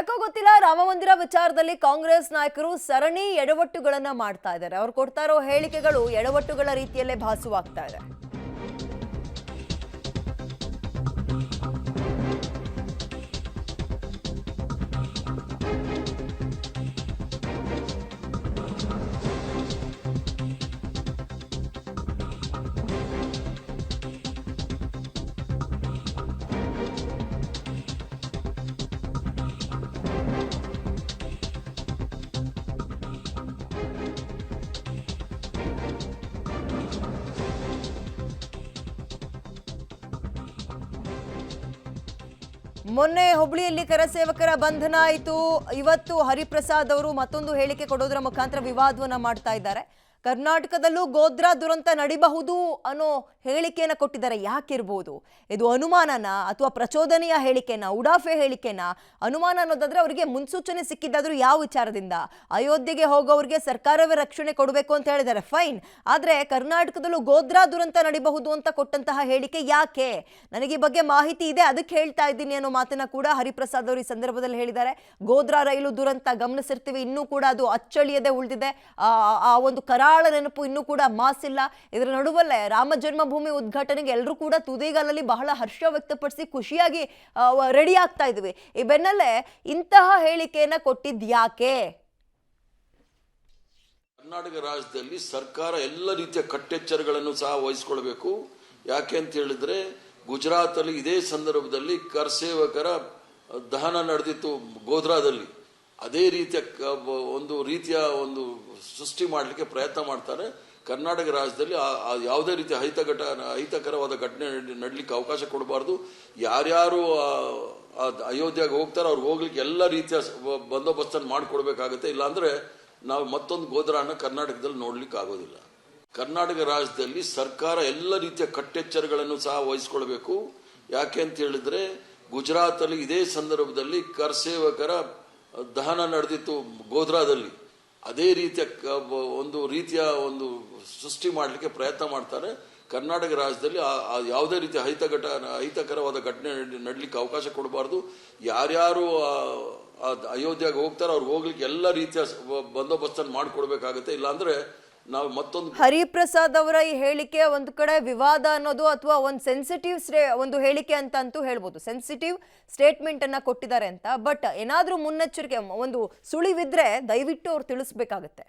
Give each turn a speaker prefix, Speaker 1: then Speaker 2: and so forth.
Speaker 1: ಯಾಕೋ ಗೊತ್ತಿಲ್ಲ ರಾಮ ಮಂದಿರ ವಿಚಾರದಲ್ಲಿ ಕಾಂಗ್ರೆಸ್ ನಾಯಕರು ಸರಣಿ ಎಡವಟ್ಟುಗಳನ್ನ ಮಾಡ್ತಾ ಇದ್ದಾರೆ. ಅವರು ಕೊಡ್ತಾ ಇರೋ ಹೇಳಿಕೆಗಳು ಎಡವಟ್ಟುಗಳ ರೀತಿಯಲ್ಲೇ ಭಾಸವಾಗ್ತಾ ಇದೆ. ಮೊನ್ನೆ ಹುಬ್ಳಿಯಲ್ಲಿ ಕರಸೇವಕರ ಬಂಧನ ಆಯಿತು. ಇವತ್ತು ಹರಿಪ್ರಸಾದ್ ಅವರು ಮತ್ತೊಂದು ಹೇಳಿಕೆ ಕೊಡೋದರ ಮುಖಾಂತರ ವಿವಾದವನ್ನ ಮಾಡ್ತಾ ಇದ್ದಾರೆ. ಕರ್ನಾಟಕದಲ್ಲೂ ಗೋದ್ರಾ ದುರಂತ ನಡಿಬಹುದು ಅನ್ನೋ ಹೇಳಿಕೆಯನ್ನು ಕೊಟ್ಟಿದ್ದಾರೆ. ಯಾಕಿರ್ಬೋದು ಇದು? ಅನುಮಾನನ ಅಥವಾ ಪ್ರಚೋದನೆಯ ಹೇಳಿಕೆನ, ಉಡಾಫೆ ಹೇಳಿಕೆನ? ಅನುಮಾನ ಅನ್ನೋದಾದ್ರೆ ಅವರಿಗೆ ಮುನ್ಸೂಚನೆ ಸಿಕ್ಕಿದ್ದಾದ್ರೂ ಯಾವ ವಿಚಾರದಿಂದ? ಅಯೋಧ್ಯೆಗೆ ಹೋಗೋರಿಗೆ ಸರ್ಕಾರವೇ ರಕ್ಷಣೆ ಕೊಡಬೇಕು ಅಂತ ಹೇಳಿದ್ದಾರೆ, ಫೈನ್. ಆದ್ರೆ ಕರ್ನಾಟಕದಲ್ಲೂ ಗೋದ್ರಾ ದುರಂತ ನಡಿಬಹುದು ಅಂತ ಕೊಟ್ಟಂತಹ ಹೇಳಿಕೆ ಯಾಕೆ? ನನಗೆ ಈ ಬಗ್ಗೆ ಮಾಹಿತಿ ಇದೆ, ಅದಕ್ಕೆ ಹೇಳ್ತಾ ಇದ್ದೀನಿ ಅನ್ನೋ ಮಾತನ್ನ ಕೂಡ ಹರಿಪ್ರಸಾದ್ ಅವರು ಈ ಸಂದರ್ಭದಲ್ಲಿ ಹೇಳಿದ್ದಾರೆ. ಗೋದ್ರಾ ರೈಲು ದುರಂತ ಗಮನಿಸಿರ್ತೀವಿ, ಇನ್ನೂ ಕೂಡ ಅದು ಅಚ್ಚಳಿಯದೆ ಉಳಿದಿದೆ. ಆ ಒಂದು ಕರಾಳ ನೆನಪು ಇನ್ನೂ ಕೂಡ ಮಾಸಿಲ್ಲ. ಇದರ ನಡುವಲ್ಲೇ ರಾಮ ಜನ್ಮಭೂಮಿ ಉದ್ಘಾಟನೆಗೆ ಎಲ್ಲರೂ ಕೂಡ ತುದಿಗಾಲಲ್ಲಿ ಬಹಳ ಹರ್ಷ ವ್ಯಕ್ತಪಡಿಸಿ ಖುಷಿಯಾಗಿ ರೆಡಿ ಆಗ್ತಾ ಇದ್ವಿ. ಈ ಬೆನ್ನಲ್ಲೇ ಇಂತಹ ಹೇಳಿಕೆಯನ್ನ ಕೊಟ್ಟಿದ್ಯಾಕೆ?
Speaker 2: ಕರ್ನಾಟಕ ರಾಜ್ಯದಲ್ಲಿ ಸರ್ಕಾರ ಎಲ್ಲ ರೀತಿಯ ಕಟ್ಟೆಚ್ಚರಗಳನ್ನು ಸಹ ವಹಿಸಿಕೊಳ್ಬೇಕು. ಯಾಕೆ ಅಂತ ಹೇಳಿದ್ರೆ ಗುಜರಾತ್ ಅಲ್ಲಿ ಇದೇ ಸಂದರ್ಭದಲ್ಲಿ ಕರಸೇವಕರ ದಹನ ನಡೆದಿತ್ತು ಗೋಧ್ರಾದಲ್ಲಿ. ಅದೇ ರೀತಿಯ ಒಂದು ಸೃಷ್ಟಿ ಮಾಡಲಿಕ್ಕೆ ಪ್ರಯತ್ನ ಮಾಡ್ತಾರೆ. ಕರ್ನಾಟಕ ರಾಜ್ಯದಲ್ಲಿ ಯಾವುದೇ ರೀತಿಯ ಅಹಿತಕರವಾದ ಘಟನೆ ನಡಲಿಕ್ಕೆ ಅವಕಾಶ ಕೊಡಬಾರ್ದು. ಯಾರ್ಯಾರು ಅಯೋಧ್ಯೆಗೆ ಹೋಗ್ತಾರೋ ಅವ್ರು ಹೋಗ್ಲಿಕ್ಕೆ ಎಲ್ಲ ರೀತಿಯ ಬಂದೋಬಸ್ತನ್ನು ಮಾಡಿಕೊಡ್ಬೇಕಾಗತ್ತೆ. ಇಲ್ಲಾಂದ್ರೆ ನಾವು ಮತ್ತೊಂದು ಗೋಧ್ರಾನ ಕರ್ನಾಟಕದಲ್ಲಿ ನೋಡ್ಲಿಕ್ಕೆ ಆಗೋದಿಲ್ಲ. ಕರ್ನಾಟಕ ರಾಜ್ಯದಲ್ಲಿ ಸರ್ಕಾರ ಎಲ್ಲ ರೀತಿಯ ಕಟ್ಟೆಚ್ಚರಗಳನ್ನು ಸಹ ವಹಿಸಿಕೊಳ್ಬೇಕು. ಯಾಕೆ ಅಂತ ಹೇಳಿದ್ರೆ ಗುಜರಾತ್ ಅಲ್ಲಿ ಇದೇ ಸಂದರ್ಭದಲ್ಲಿ ಕರಸೇವಕರ ದಹನ ನಡೆದಿತ್ತು ಗೋಧ್ರಾದಲ್ಲಿ. ಅದೇ ರೀತಿಯ ಒಂದು ಸೃಷ್ಟಿ ಮಾಡಲಿಕ್ಕೆ ಪ್ರಯತ್ನ ಮಾಡ್ತಾರೆ. ಕರ್ನಾಟಕ ರಾಜ್ಯದಲ್ಲಿ ಯಾವುದೇ ರೀತಿಯ ಅಹಿತಕರವಾದ ಘಟನೆ ನಡಲಿಕ್ಕೆ ಅವಕಾಶ ಕೊಡಬಾರ್ದು. ಯಾರ್ಯಾರು ಅಯೋಧ್ಯೆಗೆ ಹೋಗ್ತಾರೋ ಅವ್ರು ಹೋಗ್ಲಿಕ್ಕೆ ಎಲ್ಲ ರೀತಿಯ ಬಂದೋಬಸ್ತನ್ನು ಮಾಡಿಕೊಡ್ಬೇಕಾಗತ್ತೆ. ಇಲ್ಲಾಂದ್ರೆ ನಾವು ಮತ್ತೊಂದು
Speaker 1: ಹರಿಪ್ರಸಾದ್ ಅವರ ಈ ಹೇಳಿಕೆ ಒಂದು ಕಡೆ ವಿವಾದ ಅನ್ನೋದು ಅಥವಾ ಒಂದು ಸೆನ್ಸಿಟಿವ್ ಒಂದು ಹೇಳಿಕೆ ಅಂತೂ ಹೇಳ್ಬೋದು. ಸೆನ್ಸಿಟಿವ್ ಸ್ಟೇಟ್ಮೆಂಟ್ ಅನ್ನ ಕೊಟ್ಟಿದ್ದಾರೆ ಅಂತ. ಬಟ್ ಏನಾದ್ರೂ ಮುನ್ನೆಚ್ಚರಿಕೆ ಒಂದು ಸುಳಿವಿದ್ರೆ ದಯವಿಟ್ಟು ಅವ್ರು ತಿಳಿಸ್ಬೇಕಾಗತ್ತೆ.